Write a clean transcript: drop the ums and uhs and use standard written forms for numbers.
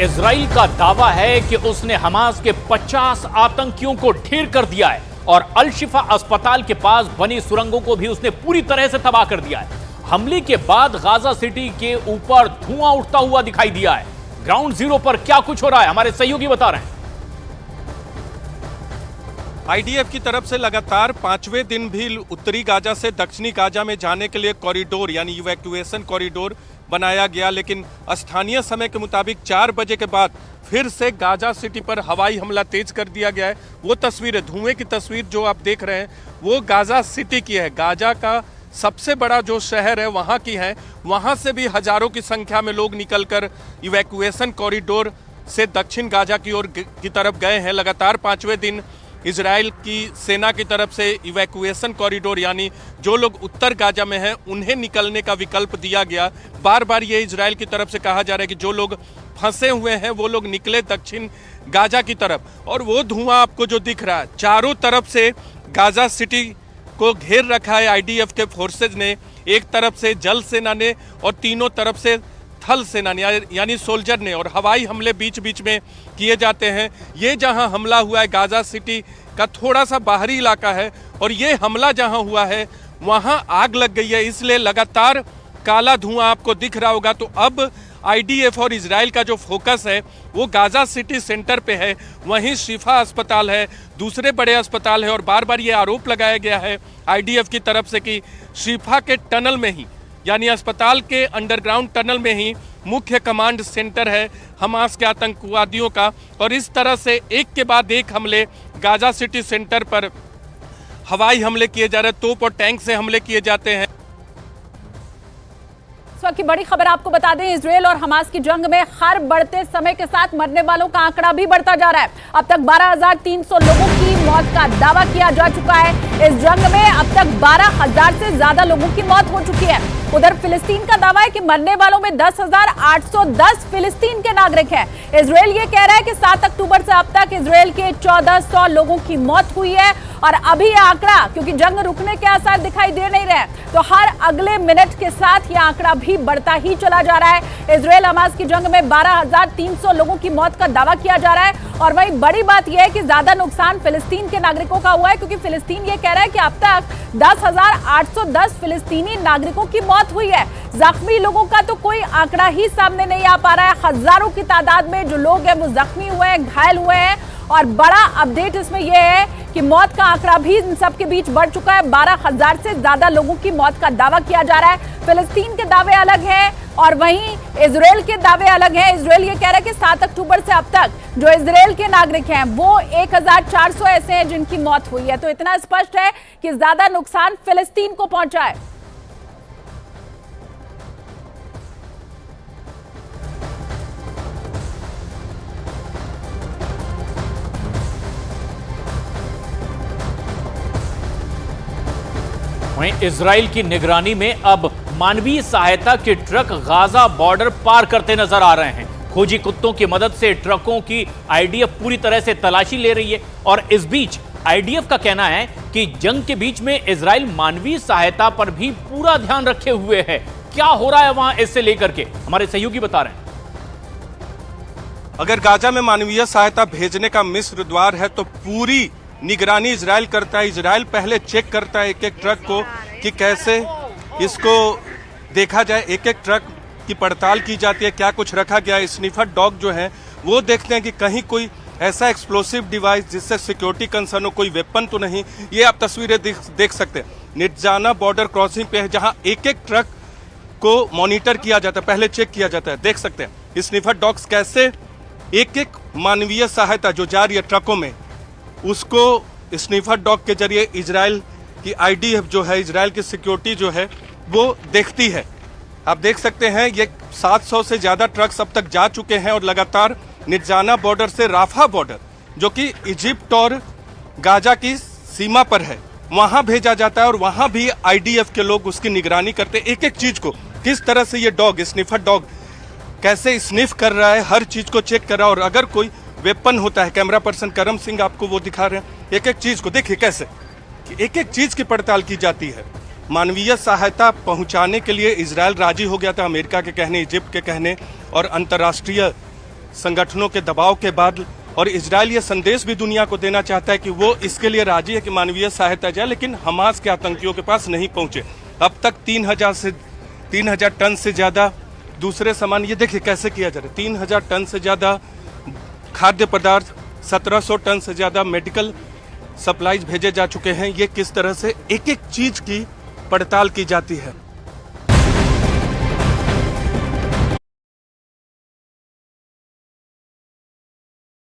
Israel का दावा है कि उसने हमास के 50 आतंकियों को ढेर कर दिया है और अल शिफा अस्पताल के पास बनी सुरंगों को भी उसने पूरी तरह से तबाह कर दिया है। हमले के बाद गाजा सिटी के ऊपर धुआं उठता हुआ दिखाई दिया है। ग्राउंड जीरो पर क्या कुछ हो रहा है, हमारे सहयोगी बता रहे हैं। आईडीएफ की तरफ से लगातार 5वें दिन भी उत्तरी गाजा से दक्षिणी गाजा में जाने के लिए कॉरिडोर यानी इवैक्यूएशन कॉरिडोर बनाया गया, लेकिन स्थानीय समय के मुताबिक 4 बजे के बाद फिर से गाजा सिटी पर हवाई हमला तेज कर दिया गया है। वो तस्वीरें, धुएं की तस्वीर जो आप देख रहे हैं वो गाजा सिटी की है। गाजा का सबसे बड़ा जो शहर है वहाँ की है। वहाँ से भी हजारों की संख्या में लोग निकलकर इवैक्यूएशन कॉरिडोर से दक्षिण गाजा की ओर की तरफ गए हैं। लगातार 5वें दिन इजराइल की सेना की तरफ से इवैक्यूएशन कॉरिडोर यानी जो लोग उत्तर गाजा में हैं उन्हें निकलने का विकल्प दिया गया। बार बार ये इजराइल की तरफ से कहा जा रहा है कि जो लोग फंसे हुए हैं वो लोग निकले दक्षिण गाजा की तरफ। और वो धुआं आपको जो दिख रहा है, चारों तरफ से गाजा सिटी को घेर रखा है आईडीएफ के फोर्सेज ने। एक तरफ से जल सेना ने और तीनों तरफ से थल सेना यानी सोल्जर ने, और हवाई हमले बीच बीच में किए जाते हैं। ये जहां हमला हुआ है गाजा सिटी का थोड़ा सा बाहरी इलाका है और ये हमला जहां हुआ है वहां आग लग गई है, इसलिए लगातार काला धुआं आपको दिख रहा होगा। तो अब आईडीएफ और इजराइल का जो फोकस है वो गाजा सिटी सेंटर पे है। वहीं शिफा अस्पताल है, दूसरे बड़े अस्पताल है, और बार बार ये आरोप लगाया गया है आईडीएफ की तरफ से कि शिफा के टनल में ही यानी अस्पताल के अंडरग्राउंड टनल में ही मुख्य कमांड सेंटर है हमास के आतंकवादियों का। और इस तरह से एक के बाद एक हमले गाजा सिटी सेंटर पर हवाई हमले किए जा रहे हैं, तोप और टैंक से हमले किए जाते हैं। इस वक्त की बड़ी खबर आपको बता दें, इजराइल और हमास की जंग में हर बढ़ते समय के साथ मरने वालों का आंकड़ा भी बढ़ता जा रहा है। अब तक 12,300 लोगों की मौत का दावा किया जा चुका है। इस जंग में अब तक 12,000 से ज्यादा लोगों की मौत हो चुकी है। उधर फिलिस्तीन का दावा है कि मरने वालों में 10,810 फिलिस्तीन के नागरिक हैं। इजराइल ये कह रहा है कि 7 अक्टूबर से अब तक इजराइल के 1,400 लोगों की मौत हुई है। और अभी यह आंकड़ा, क्योंकि जंग रुकने के आसार दिखाई दे नहीं रहे, तो हर अगले मिनट के साथ यह आंकड़ा भी बढ़ता ही चला जा रहा है। इजराइल हमास की जंग में 12,300 लोगों की मौत का दावा किया जा रहा है। और वहीं बड़ी बात यह है कि ज्यादा नुकसान फिलिस्तीन के नागरिकों का हुआ है, क्योंकि फिलिस्तीन ये कह रहा है कि अब तक 10,810 फिलिस्तीनी नागरिकों की मौत हुई है। जख्मी लोगों का तो कोई आंकड़ा ही सामने नहीं आ पा रहा है। हजारों की तादाद में जो लोग हैं वो जख्मी हुए हैं, घायल हुए हैं। और बड़ा अपडेट इसमें यह है कि मौत का आंकड़ा भी इन सब के बीच बढ़ चुका है। 12,000 से ज्यादा लोगों की मौत का दावा किया जा रहा है। फिलिस्तीन के दावे अलग हैं और वहीं इजराइल के दावे अलग हैं। इजराइल ये कह रहा है कि 7 अक्टूबर से अब तक जो इजराइल के नागरिक हैं वो 1,400 ऐसे हैं जिनकी मौत हुई है। तो इतना स्पष्ट है कि ज्यादा नुकसान फिलिस्तीन को पहुंचा है। वहीं इजराइल की निगरानी में अब मानवीय सहायता के ट्रक गाजा बॉर्डर पार करते नजर आ रहे हैं। खोजी कुत्तों की मदद से ट्रकों की आईडीएफ पूरी तरह से तलाशी ले रही है। और इस बीच आईडीएफ का कहना है कि जंग के बीच में इजराइल मानवीय सहायता पर भी पूरा ध्यान रखे हुए है। क्या हो रहा है वहां, इससे लेकर के हमारे सहयोगी बता रहे हैं। अगर गाजा में मानवीय सहायता भेजने का मिस्र द्वार है तो पूरी निगरानी इजराइल करता है। इजराइल पहले चेक करता है एक एक ट्रक को कि कैसे इसको देखा जाए। एक एक ट्रक की पड़ताल की जाती है, क्या कुछ रखा गया है। स्निफर डॉग जो है वो देखते हैं कि कहीं कोई ऐसा एक्सप्लोसिव डिवाइस जिससे सिक्योरिटी कंसर्न हो, कोई वेपन तो नहीं। ये आप तस्वीरें देख सकते हैं निजाना बॉर्डर क्रॉसिंग पे है, जहां एक एक ट्रक को मॉनिटर किया जाता है, पहले चेक किया जाता है। देख सकते हैं स्निफर डॉग्स कैसे एक एक मानवीय सहायता जो जा रही है ट्रकों में उसको स्निफर डॉग के जरिए इजराइल की आईडीएफ जो है, इजराइल की सिक्योरिटी जो है वो देखती है। आप देख सकते हैं ये 700 से ज्यादा ट्रक्स अब तक जा चुके हैं और लगातार निजाना बॉर्डर से राफा बॉर्डर जो कि इजिप्ट और गाजा की सीमा पर है वहां भेजा जाता है। और वहां भी आईडीएफ के लोग उसकी निगरानी करते हैं, एक एक चीज को किस तरह से ये डॉग स्निफर डॉग कैसे स्निफ कर रहा है, हर चीज को चेक कर रहा है। और अगर कोई वेपन होता है, कैमरा पर्सन करम सिंह आपको वो दिखा रहे हैं, एक एक चीज को देखिए कैसे कि एक एक चीज की पड़ताल की जाती है। मानवीय सहायता पहुंचाने के लिए इजराइल राजी हो गया था, अमेरिका के कहने, इजिप्ट के कहने और अंतर्राष्ट्रीय संगठनों के दबाव के बाद, और इजराइल ये संदेश भी दुनिया को देना चाहता है कि वो इसके लिए राजी है कि मानवीय सहायता जाए, लेकिन हमास के आतंकियों के पास नहीं पहुंचे। अब तक 3,000 टन से ज़्यादा दूसरे सामान, ये देखिए कैसे किया जा रहा है, 3,000 टन से ज़्यादा खाद्य पदार्थ, 1,700 टन से ज़्यादा मेडिकल सप्लाईज भेजे जा चुके हैं। ये किस तरह से एक एक चीज़ की पड़ताल की जाती है।